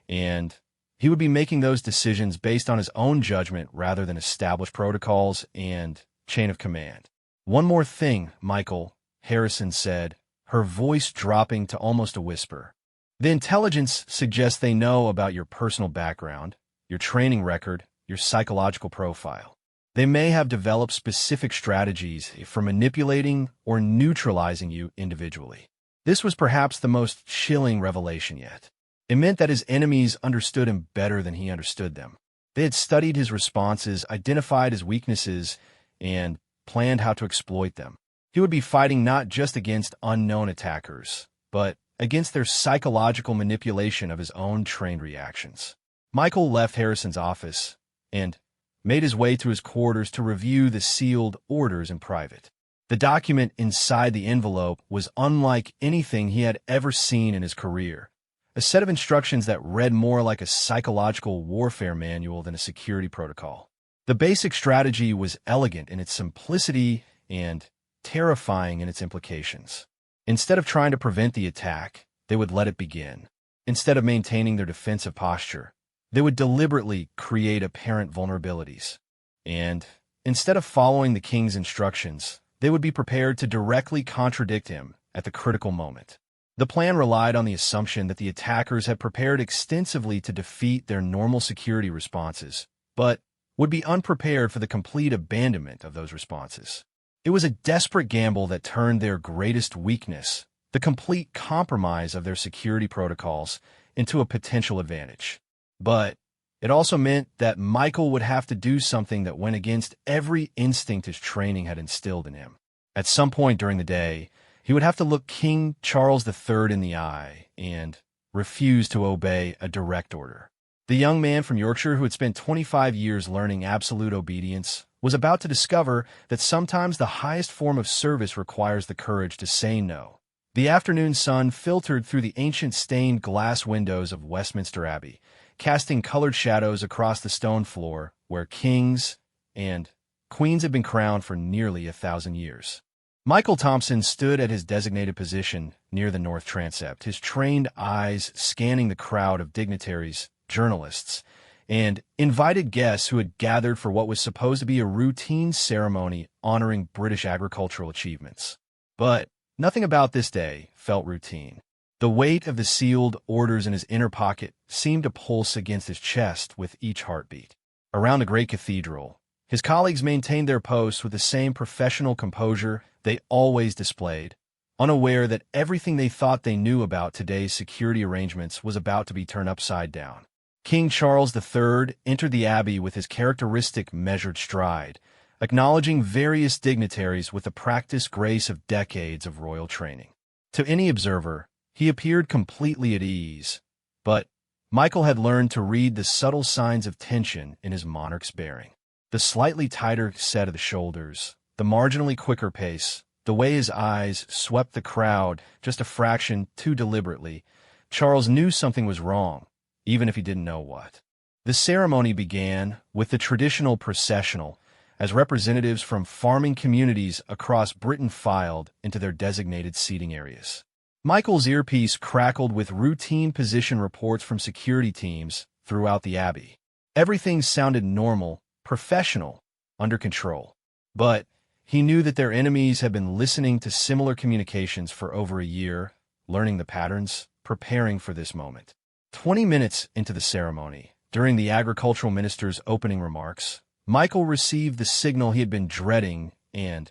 and he would be making those decisions based on his own judgment rather than established protocols and chain of command. One more thing, Michael, Harrison said, her voice dropping to almost a whisper. The intelligence suggests they know about your personal background, your training record, your psychological profile. They may have developed specific strategies for manipulating or neutralizing you individually. This was perhaps the most chilling revelation yet. It meant that his enemies understood him better than he understood them. They had studied his responses, identified his weaknesses, and planned how to exploit them. He would be fighting not just against unknown attackers, but against their psychological manipulation of his own trained reactions. Michael left Harrison's office and made his way to his quarters to review the sealed orders in private. The document inside the envelope was unlike anything he had ever seen in his career, a set of instructions that read more like a psychological warfare manual than a security protocol. The basic strategy was elegant in its simplicity and terrifying in its implications. Instead of trying to prevent the attack, they would let it begin. Instead of maintaining their defensive posture, they would deliberately create apparent vulnerabilities. And instead of following the king's instructions, they would be prepared to directly contradict him at the critical moment. The plan relied on the assumption that the attackers had prepared extensively to defeat their normal security responses, but would be unprepared for the complete abandonment of those responses. It was a desperate gamble that turned their greatest weakness, the complete compromise of their security protocols, into a potential advantage. But it also meant that Michael would have to do something that went against every instinct his training had instilled in him. At some point during the day, he would have to look King Charles III in the eye and refuse to obey a direct order. The young man from Yorkshire who had spent 25 years learning absolute obedience was about to discover that sometimes the highest form of service requires the courage to say no. The afternoon sun filtered through the ancient stained glass windows of Westminster Abbey, casting colored shadows across the stone floor where kings and queens had been crowned for nearly 1,000 years. Michael Thompson stood at his designated position near the north transept, his trained eyes scanning the crowd of dignitaries, journalists, and invited guests who had gathered for what was supposed to be a routine ceremony honoring British agricultural achievements. But nothing about this day felt routine. The weight of the sealed orders in his inner pocket seemed to pulse against his chest with each heartbeat. Around the great cathedral, his colleagues maintained their posts with the same professional composure they always displayed, unaware that everything they thought they knew about today's security arrangements was about to be turned upside down. King Charles III entered the abbey with his characteristic measured stride, acknowledging various dignitaries with the practiced grace of decades of royal training. To any observer, he appeared completely at ease, but Michael had learned to read the subtle signs of tension in his monarch's bearing. The slightly tighter set of the shoulders, the marginally quicker pace, the way his eyes swept the crowd just a fraction too deliberately, Charles knew something was wrong, even if he didn't know what. The ceremony began with the traditional processional, as representatives from farming communities across Britain filed into their designated seating areas. Michael's earpiece crackled with routine position reports from security teams throughout the abbey. Everything sounded normal, professional, under control. But he knew that their enemies had been listening to similar communications for over a year, learning the patterns, preparing for this moment. 20 minutes into the ceremony, during the agricultural minister's opening remarks, Michael received the signal he had been dreading and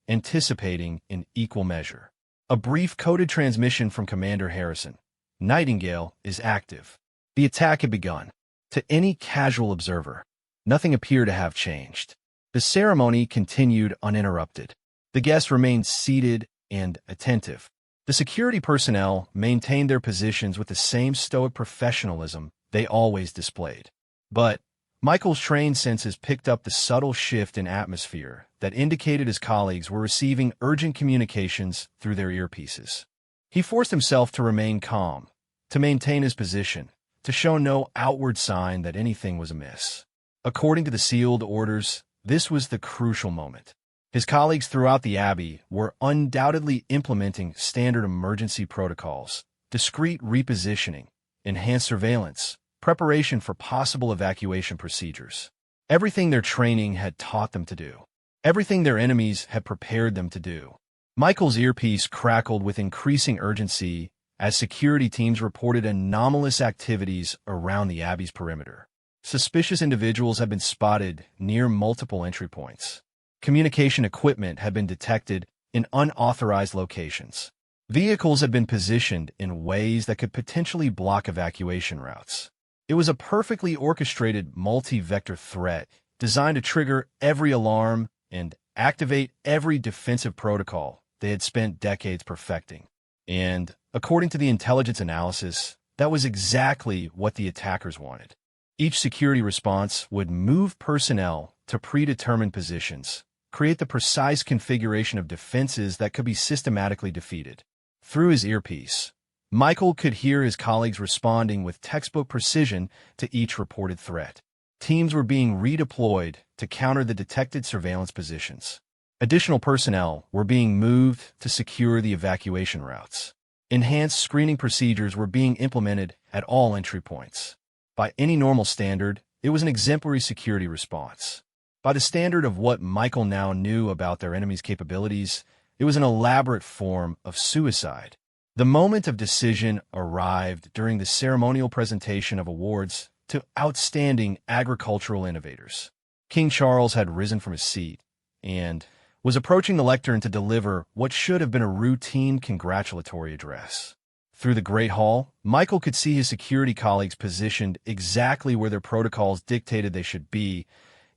anticipating in equal measure. A brief coded transmission from Commander Harrison. Nightingale is active. The attack had begun. To any casual observer, nothing appeared to have changed. The ceremony continued uninterrupted. The guests remained seated and attentive. The security personnel maintained their positions with the same stoic professionalism they always displayed. But Michael's trained senses picked up the subtle shift in atmosphere that indicated his colleagues were receiving urgent communications through their earpieces. He forced himself to remain calm, to maintain his position, to show no outward sign that anything was amiss. According to the sealed orders, this was the crucial moment. His colleagues throughout the Abbey were undoubtedly implementing standard emergency protocols, discreet repositioning, enhanced surveillance, preparation for possible evacuation procedures. Everything their training had taught them to do. Everything their enemies had prepared them to do. Michael's earpiece crackled with increasing urgency as security teams reported anomalous activities around the Abbey's perimeter. Suspicious individuals had been spotted near multiple entry points. Communication equipment had been detected in unauthorized locations. Vehicles had been positioned in ways that could potentially block evacuation routes. It was a perfectly orchestrated multi-vector threat designed to trigger every alarm and activate every defensive protocol they had spent decades perfecting. And, according to the intelligence analysis, that was exactly what the attackers wanted. Each security response would move personnel to predetermined positions, create the precise configuration of defenses that could be systematically defeated. Through his earpiece, Michael could hear his colleagues responding with textbook precision to each reported threat. Teams were being redeployed to counter the detected surveillance positions. Additional personnel were being moved to secure the evacuation routes. Enhanced screening procedures were being implemented at all entry points. By any normal standard, it was an exemplary security response. By the standard of what Michael now knew about their enemy's capabilities, it was an elaborate form of suicide. The moment of decision arrived during the ceremonial presentation of awards to outstanding agricultural innovators. King Charles had risen from his seat and was approaching the lectern to deliver what should have been a routine congratulatory address. Through the Great Hall, Michael could see his security colleagues positioned exactly where their protocols dictated they should be,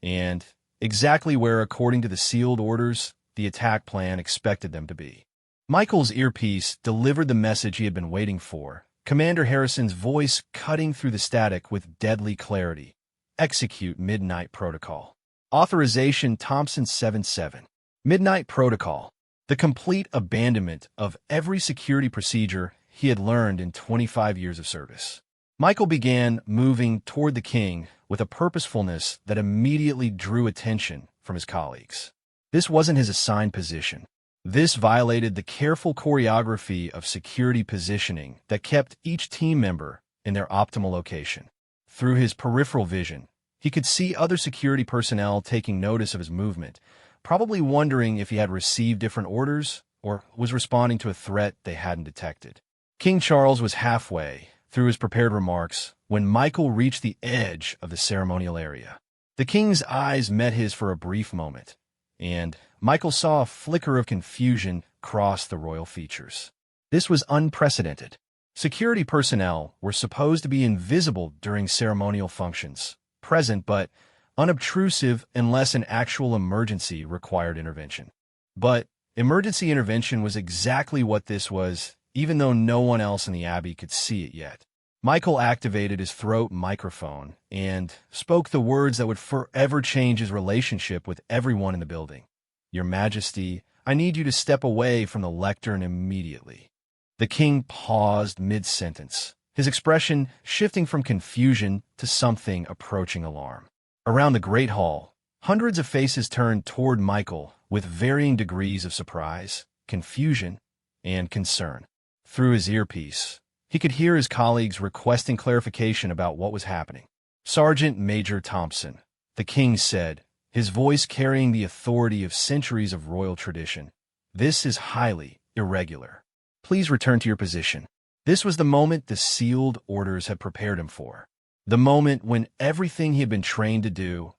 and exactly where, according to the sealed orders, the attack plan expected them to be. Michael's earpiece delivered the message he had been waiting for, Commander Harrison's voice cutting through the static with deadly clarity. Execute Midnight Protocol. Authorization Thompson 7-7. Midnight Protocol. The complete abandonment of every security procedure he had learned in 25 years of service. Michael began moving toward the king with a purposefulness that immediately drew attention from his colleagues. This wasn't his assigned position. This violated the careful choreography of security positioning that kept each team member in their optimal location. Through his peripheral vision, he could see other security personnel taking notice of his movement, probably wondering if he had received different orders or was responding to a threat they hadn't detected. King Charles was halfway through his prepared remarks when Michael reached the edge of the ceremonial area. The king's eyes met his for a brief moment, and Michael saw a flicker of confusion cross the royal features. This was unprecedented. Security personnel were supposed to be invisible during ceremonial functions, present but unobtrusive unless an actual emergency required intervention. But emergency intervention was exactly what this was, even though no one else in the Abbey could see it yet. Michael activated his throat microphone and spoke the words that would forever change his relationship with everyone in the building. Your Majesty, I need you to step away from the lectern immediately. The king paused mid-sentence, his expression shifting from confusion to something approaching alarm. Around the Great Hall, hundreds of faces turned toward Michael with varying degrees of surprise, confusion, and concern. Through his earpiece, he could hear his colleagues requesting clarification about what was happening. Sergeant Major Thompson, the king said, his voice carrying the authority of centuries of royal tradition. This is highly irregular. Please return to your position. This was the moment the sealed orders had prepared him for. The moment when everything he had been trained to do,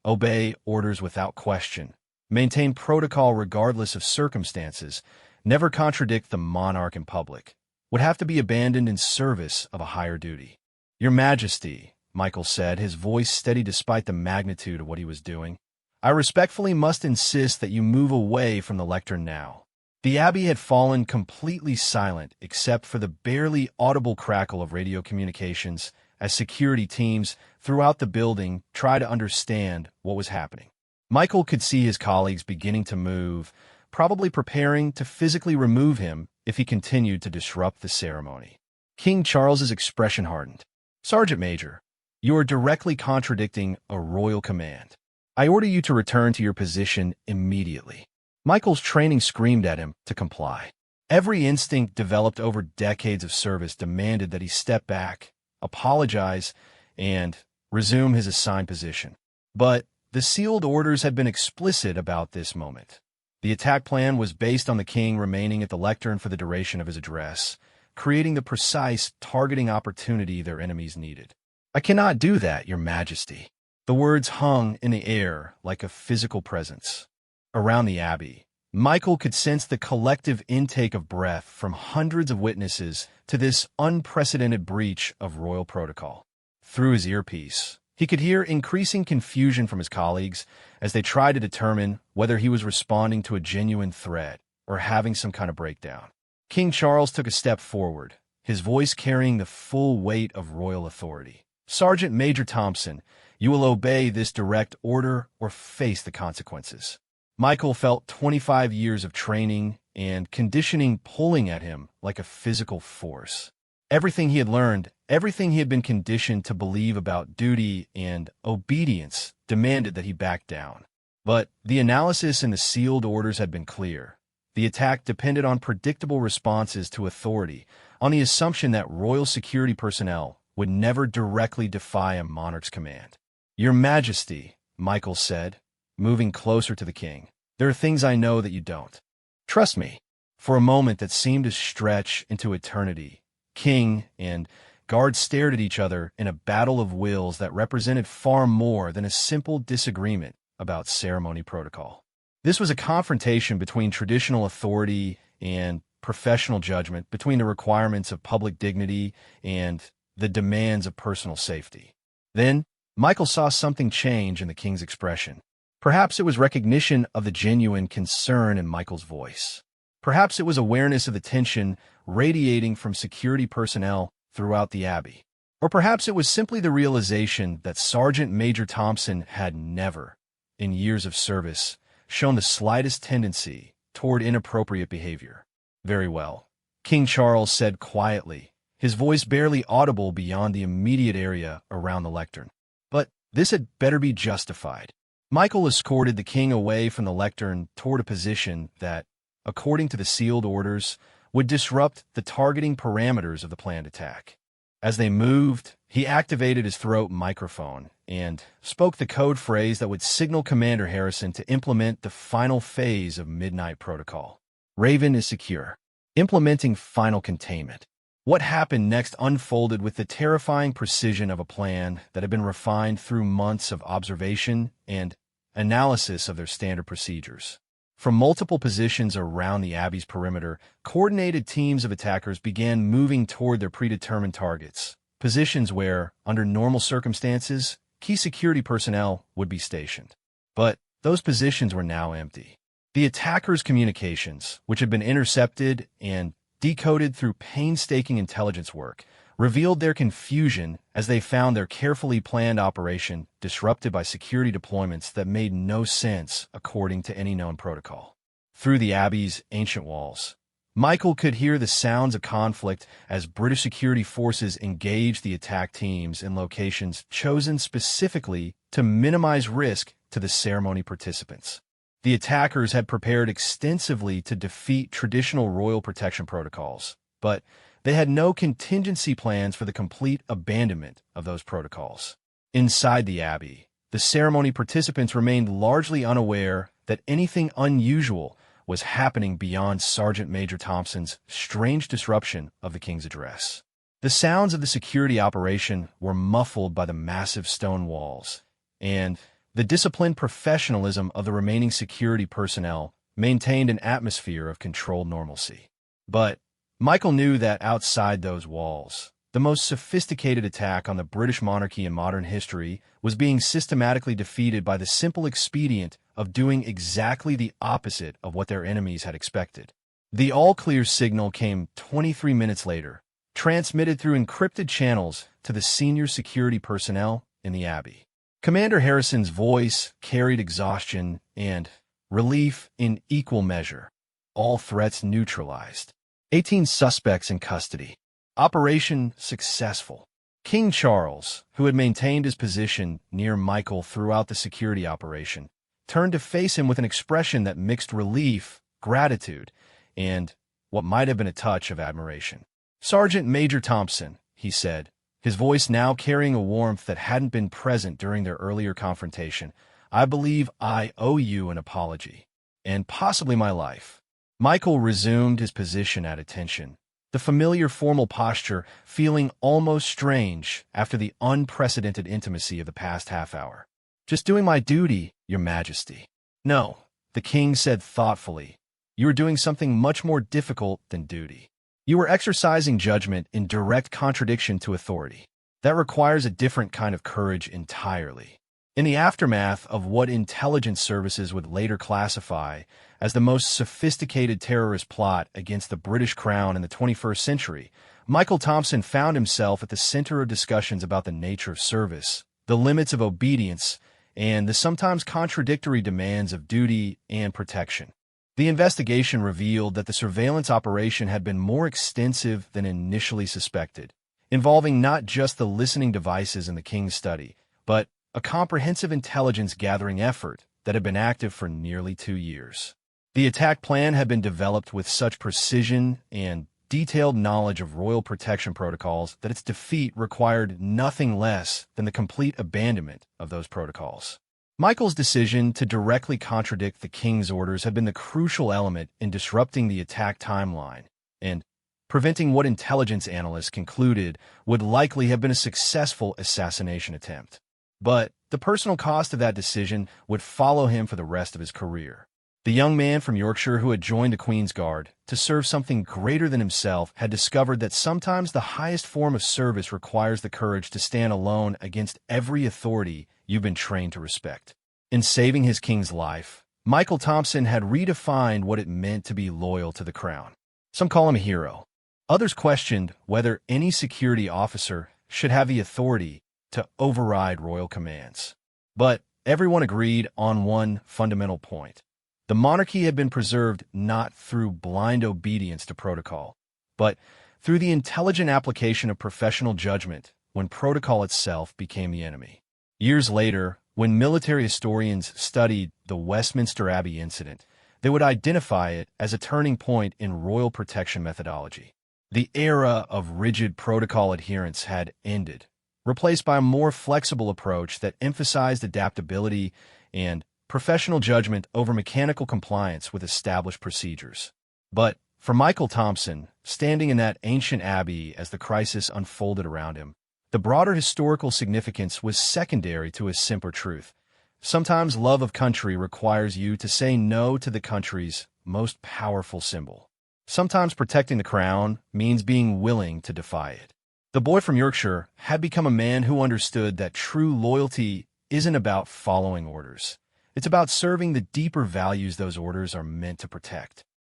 obey orders without question, maintain protocol regardless of circumstances, never contradict the monarch in public, would have to be abandoned in service of a higher duty. Your Majesty, Michael said, his voice steady despite the magnitude of what he was doing, I respectfully must insist that you move away from the lectern now. The Abbey had fallen completely silent except for the barely audible crackle of radio communications as security teams throughout the building tried to understand what was happening. Michael could see his colleagues beginning to move, probably preparing to physically remove him if he continued to disrupt the ceremony. King Charles's expression hardened. "Sergeant Major, you are directly contradicting a royal command. I order you to return to your position immediately." Michael's training screamed at him to comply. Every instinct developed over decades of service demanded that he step back, apologize, and resume his assigned position. But the sealed orders had been explicit about this moment. The attack plan was based on the king remaining at the lectern for the duration of his address, creating the precise targeting opportunity their enemies needed. "I cannot do that, Your Majesty." The words hung in the air like a physical presence. Around the abbey, Michael could sense the collective intake of breath from hundreds of witnesses to this unprecedented breach of royal protocol. Through his earpiece, he could hear increasing confusion from his colleagues as they tried to determine whether he was responding to a genuine threat or having some kind of breakdown. King Charles took a step forward, his voice carrying the full weight of royal authority. "Sergeant Major Thompson, you will obey this direct order or face the consequences." Michael felt 25 years of training and conditioning pulling at him like a physical force. Everything he had learned, everything he had been conditioned to believe about duty and obedience demanded that he back down. But the analysis in the sealed orders had been clear. The attack depended on predictable responses to authority, on the assumption that royal security personnel would never directly defy a monarch's command. "Your Majesty," Michael said, moving closer to the king, "there are things I know that you don't. Trust me." For a moment that seemed to stretch into eternity, king and guard stared at each other in a battle of wills that represented far more than a simple disagreement about ceremony protocol. This was a confrontation between traditional authority and professional judgment, between the requirements of public dignity and the demands of personal safety. Then, Michael saw something change in the king's expression. Perhaps it was recognition of the genuine concern in Michael's voice. Perhaps it was awareness of the tension radiating from security personnel throughout the abbey. Or perhaps it was simply the realization that Sergeant Major Thompson had never, in years of service, shown the slightest tendency toward inappropriate behavior. "Very well," King Charles said quietly, his voice barely audible beyond the immediate area around the lectern. "But this had better be justified." Michael escorted the king away from the lectern toward a position that, according to the sealed orders, would disrupt the targeting parameters of the planned attack. As they moved, he activated his throat microphone and spoke the code phrase that would signal Commander Harrison to implement the final phase of Midnight Protocol. "Raven is secure. Implementing final containment." What happened next unfolded with the terrifying precision of a plan that had been refined through months of observation and analysis of their standard procedures. From multiple positions around the abbey's perimeter, coordinated teams of attackers began moving toward their predetermined targets, positions where, under normal circumstances, key security personnel would be stationed. But those positions were now empty. The attackers' communications, which had been intercepted and decoded through painstaking intelligence work, revealed their confusion as they found their carefully planned operation disrupted by security deployments that made no sense according to any known protocol. Through the abbey's ancient walls, Michael could hear the sounds of conflict as British security forces engaged the attack teams in locations chosen specifically to minimize risk to the ceremony participants. The attackers had prepared extensively to defeat traditional royal protection protocols, but they had no contingency plans for the complete abandonment of those protocols. Inside the abbey, the ceremony participants remained largely unaware that anything unusual was happening beyond Sergeant Major Thompson's strange disruption of the king's address. The sounds of the security operation were muffled by the massive stone walls, and the disciplined professionalism of the remaining security personnel maintained an atmosphere of controlled normalcy. But Michael knew that outside those walls, the most sophisticated attack on the British monarchy in modern history was being systematically defeated by the simple expedient of doing exactly the opposite of what their enemies had expected. The all-clear signal came 23 minutes later, transmitted through encrypted channels to the senior security personnel in the Abbey. Commander Harrison's voice carried exhaustion and relief in equal measure. All threats neutralized. 18 suspects in custody. Operation successful. King Charles, who had maintained his position near Michael throughout the security operation, turned to face him with an expression that mixed relief, gratitude, and what might have been a touch of admiration. "Sergeant Major Thompson," he said, his voice now carrying a warmth that hadn't been present during their earlier confrontation, "I believe I owe you an apology, and possibly my life." Michael resumed his position at attention, the familiar formal posture feeling almost strange after the unprecedented intimacy of the past half hour. "Just doing my duty, Your Majesty." "No," the king said thoughtfully. "You are doing something much more difficult than duty. You are exercising judgment in direct contradiction to authority. That requires a different kind of courage entirely." In the aftermath of what intelligence services would later classify as the most sophisticated terrorist plot against the British Crown in the 21st century, Michael Thompson found himself at the center of discussions about the nature of service, the limits of obedience, and the sometimes contradictory demands of duty and protection. The investigation revealed that the surveillance operation had been more extensive than initially suspected, involving not just the listening devices in the king's study, but a comprehensive intelligence-gathering effort that had been active for nearly 2 years. The attack plan had been developed with such precision and detailed knowledge of royal protection protocols that its defeat required nothing less than the complete abandonment of those protocols. Michael's decision to directly contradict the king's orders had been the crucial element in disrupting the attack timeline and preventing what intelligence analysts concluded would likely have been a successful assassination attempt. But the personal cost of that decision would follow him for the rest of his career. The young man from Yorkshire who had joined the Queen's Guard to serve something greater than himself had discovered that sometimes the highest form of service requires the courage to stand alone against every authority you've been trained to respect. In saving his king's life, Michael Thompson had redefined what it meant to be loyal to the crown. Some call him a hero. Others questioned whether any security officer should have the authority to override royal commands. But everyone agreed on one fundamental point. The monarchy had been preserved not through blind obedience to protocol, but through the intelligent application of professional judgment when protocol itself became the enemy. Years later, when military historians studied the Westminster Abbey incident, they would identify it as a turning point in royal protection methodology. The era of rigid protocol adherence had ended, replaced by a more flexible approach that emphasized adaptability and professional judgment over mechanical compliance with established procedures. But for Michael Thompson, standing in that ancient abbey as the crisis unfolded around him, the broader historical significance was secondary to a simpler truth. Sometimes love of country requires you to say no to the country's most powerful symbol. Sometimes protecting the crown means being willing to defy it. The boy from Yorkshire had become a man who understood that true loyalty isn't about following orders. It's about serving the deeper values those orders are meant to protect.